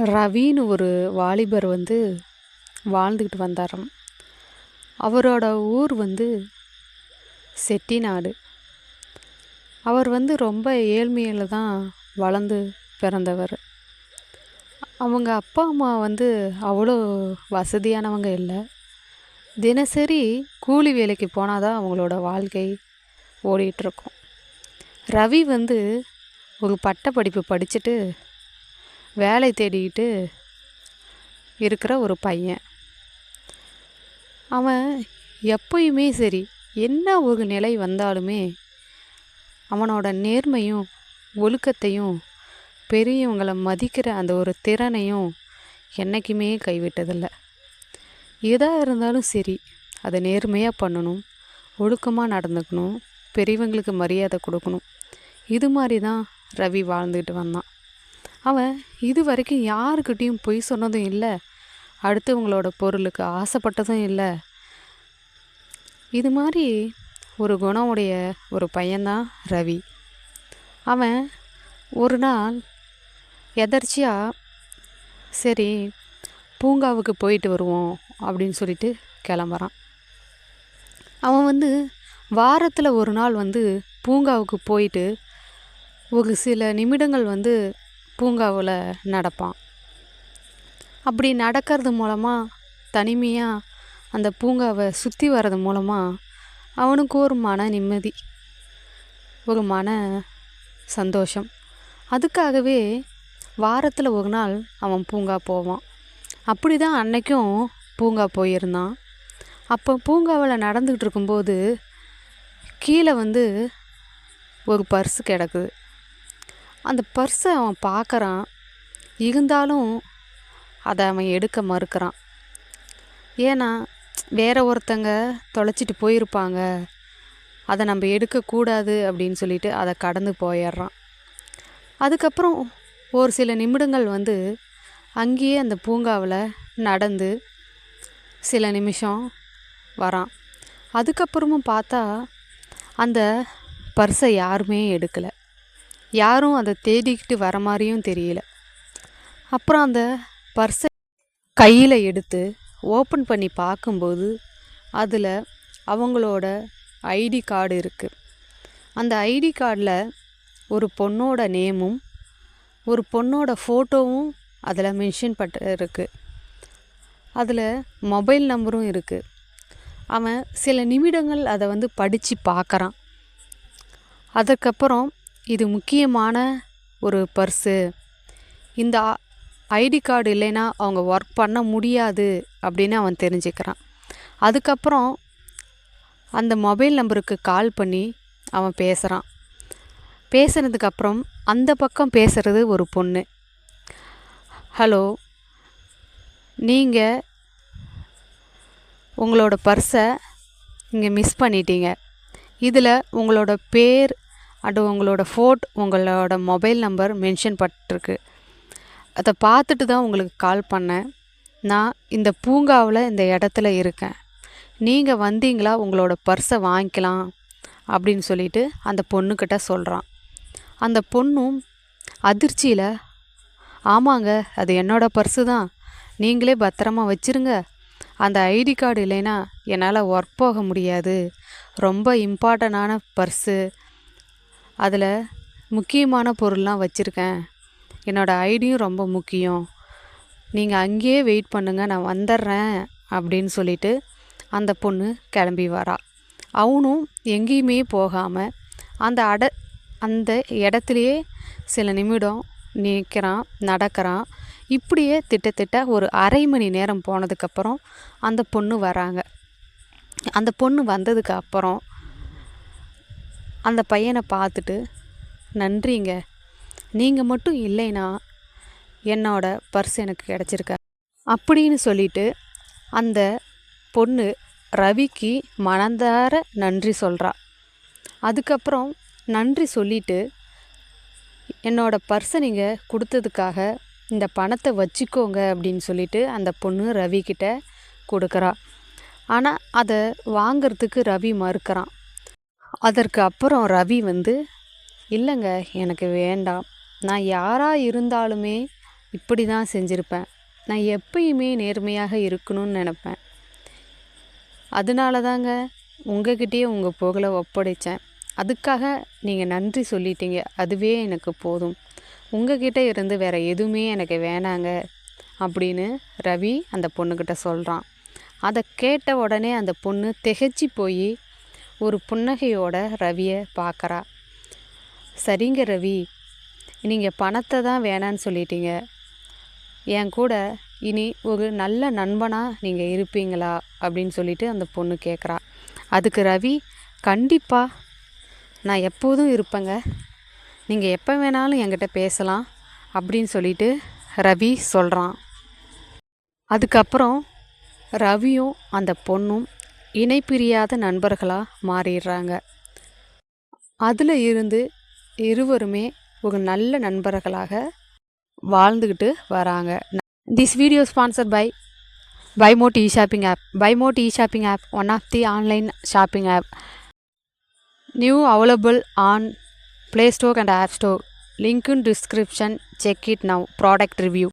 ரவின்னு ஒரு வாலிபர் வாழ்ந்துக்கிட்டு வந்தாராம். அவரோட ஊர் செட்டிநாடு. அவர் ரொம்ப ஏழ்மையில் தான் வளர்ந்து பிறந்தவர். அவங்க அப்பா அம்மா அவ்வளோ வசதியானவங்க இல்லை. தினசரி கூலி வேலைக்கு போனால் தான் அவங்களோட வாழ்க்கை ஓடிட்டுருக்கும். ரவி ஒரு பட்டப்படிப்பு படிச்சுட்டு வேலை தேடிக்கிட்டு இருக்கிற ஒரு பையன். அவன் எப்பயுமே சரி, என்ன ஒரு நிலை வந்தாலுமே அவனோட நேர்மையும் ஒழுக்கத்தையும் பெரியவங்களை மதிக்கிற அந்த ஒரு திறனையும் என்றைக்குமே கைவிட்டதில்லை. எதாக இருந்தாலும் சரி, அதை நேர்மையாக பண்ணணும், ஒழுக்கமாக நடந்துக்கணும், பெரியவங்களுக்கு மரியாதை கொடுக்கணும். இது மாதிரி தான் ரவி வாழ்ந்துக்கிட்டு வந்தான். அவன் இது வரைக்கும் யாருக்கிட்டேயும் பொய் சொன்னதும் இல்லை, அடுத்தவங்களோட பொருளுக்கு ஆசைப்பட்டதும் இல்லை. இது மாதிரி ஒரு குணம் உடைய ஒரு பையன்தான் ரவி. அவன் ஒரு நாள் எதர்ச்சியாக சரி பூங்காவுக்கு போயிட்டு வருவோம் அப்படின்னு சொல்லிட்டு கிளம்புறான். அவன் வாரத்தில் ஒரு நாள் பூங்காவுக்கு போயிட்டு ஒரு சில நிமிடங்கள் பூங்காவில் நடப்பான். அப்படி நடக்கிறது மூலமாக, தனிமையாக அந்த பூங்காவை சுற்றி வர்றது மூலமாக அவனுக்கு ஒரு மன நிம்மதி, ஒரு மன சந்தோஷம். அதுக்காகவே வாரத்தில் ஒரு நாள் அவன் பூங்கா போவான். அப்படி தான் அன்னைக்கும் பூங்கா போயிருந்தான். அப்போ பூங்காவில் நடந்துக்கிட்டு இருக்கும்போது கீழே ஒரு பர்ஸு கிடக்குது. அந்த பர்ஸை அவன் பார்க்குறான். இருந்தாலும் அதை அவன் எடுக்க மறுக்கிறான். ஏன்னா வேற ஒருத்தங்க தொலைச்சிட்டு போயிருப்பாங்க, அதை நம்ம எடுக்கக்கூடாது அப்படின்னு சொல்லிட்டு அதை கடந்து போயிடுறான். அதுக்கப்புறம் ஒரு சில நிமிடங்கள் அங்கேயே அந்த பூங்காவில் நடந்து சில நிமிஷம் வரான். அதுக்கப்புறமும் பார்த்தா அந்த பர்ஸை யாருமே எடுக்கலை. யாரும் அதை தேடிக்கிட்டு வர மாதிரியும் தெரியல. அப்புறம் அந்த பர்ஸை கையில் எடுத்து ஓப்பன் பண்ணி பார்க்கும்போது அதில் அவங்களோட ஐடி கார்டு இருக்குது. அந்த ஐடி கார்டில் ஒரு பொண்ணோட நேமும் ஒரு பொண்ணோட ஃபோட்டோவும் அதில் மென்ஷன் இருக்குது. அதில் மொபைல் நம்பரும் இருக்குது. அவன் சில நிமிடங்கள் அதை படித்து பார்க்குறான். அதுக்கப்புறம் இது முக்கியமான ஒரு பர்ஸு, இந்த ஐடி கார்டு இல்லைன்னா அவங்க ஒர்க் பண்ண முடியாது அப்படின்னு அவன் தெரிஞ்சுக்கிறான். அதுக்கப்புறம் அந்த மொபைல் நம்பருக்கு கால் பண்ணி அவன் பேசுகிறான். பேசுனதுக்கப்புறம் அந்த பக்கம் பேசுகிறது ஒரு பொண்ணு. ஹலோ, நீங்கள் உங்களோட பர்ஸை இங்கே மிஸ் பண்ணிட்டீங்க. இதில் உங்களோட பேர் அண்டு உங்களோட உங்களோட மொபைல் நம்பர் மென்ஷன் பட்டிருக்கு. அதை பார்த்துட்டு தான் உங்களுக்கு கால் பண்ணேன். நான் இந்த பூங்காவில் இந்த இடத்துல இருக்கேன். நீங்கள் வந்தீங்களா உங்களோட பர்ஸை வாங்கிக்கலாம் அப்படின்னு சொல்லிட்டு அந்த பொண்ணுக்கிட்ட சொல்கிறான். அந்த பொண்ணும் அதிர்ச்சியில், ஆமாங்க, அது என்னோடய பர்ஸு தான், நீங்களே பத்திரமா வச்சுருங்க. அந்த ஐடி கார்டு இல்லைன்னா என்னால் ஒர்க் போக முடியாது, ரொம்ப இம்பார்ட்டண்டான பர்ஸு, அதில் முக்கியமான பொருள்லாம் வச்சுருக்கேன், என்னோடய ஐடியும் ரொம்ப முக்கியம், நீங்கள் அங்கேயே வெயிட் பண்ணுங்கள், நான் வந்துடுறேன் அப்படின்னு சொல்லிட்டு அந்த பொண்ணு கிளம்பி வரா. அவனும் எங்கேயுமே போகாமல் அந்த இடத்துலையே சில நிமிடம் நிற்கிறான், நடக்கிறான். இப்படியே திட்டத்திட்ட ஒரு அரை மணி நேரம் போனதுக்கப்புறம் அந்த பொண்ணு வராங்க. அந்த பொண்ணு வந்ததுக்கு அப்புறம் அந்த பையனை பார்த்துட்டு, நன்றிங்க, நீங்கள் மட்டும் இல்லைன்னா என்னோட பர்ஸ் எனக்கு கிடச்சிருக்க அப்படின்னு சொல்லிட்டு அந்த பொண்ணு ரவிக்கு மனதார நன்றி சொல்கிறா. அதுக்கப்புறம் நன்றி சொல்லிட்டு, என்னோட பர்ஸை நீங்கள் கொடுத்ததுக்காக இந்த பணத்தை வச்சுக்கோங்க அப்படின்னு சொல்லிட்டு அந்த பொண்ணு ரவிக்கிட்ட கொடுக்குறா. ஆனால் அதை வாங்கிறதுக்கு ரவி மறுக்கிறான். அதற்கு அப்புறம் ரவி இல்லைங்க, எனக்கு வேண்டாம், நான் யாராக இருந்தாலுமே இப்படி தான் செஞ்சுருப்பேன். நான் எப்பயுமே நேர்மையாக இருக்கணும்னு நினப்பேன். அதனால தாங்க உங்ககிட்டயே உங்கள் புகழை ஒப்படைச்சேன். அதுக்காக நீங்கள் நன்றி சொல்லிட்டீங்க. அதுவே எனக்கு போதும். உங்ககிட்ட இருந்து வேறு எதுவுமே எனக்கு வேணாங்க அப்படின்னு ரவி அந்த பொண்ணுக்கிட்ட சொல்கிறான். அதை கேட்ட உடனே அந்த பொண்ணு திகைச்சி போய் ஒரு புன்னகையோட ரவியை பார்க்குறா. சரிங்க ரவி, நீங்கள் பணத்தை தான் வேணான்னு சொல்லிட்டீங்க. என் கூட இனி ஒரு நல்ல நண்பனாக நீங்கள் இருப்பீங்களா அப்படின்னு சொல்லிட்டு அந்த பொண்ணு கேட்குறா. அதுக்கு ரவி, கண்டிப்பாக நான் எப்போதும் இருப்பேங்க, நீங்கள் எப்போ வேணாலும் என்கிட்ட பேசலாம் அப்படின்னு சொல்லிட்டு ரவி சொல்கிறான். அதுக்கப்புறம் ரவியும் அந்த பொண்ணும் இணைப்பிரியாத நண்பர்களாக மாறிடுறாங்க. அதில் இருந்து இருவருமே ஒரு நல்ல நண்பர்களாக வாழ்ந்துக்கிட்டு வராங்க. This video sponsored by BuyMote e-shopping app. BuyMote e-shopping app, one of the online shopping app. New available on Play Store and App Store. Link in description. Check it now. Product review.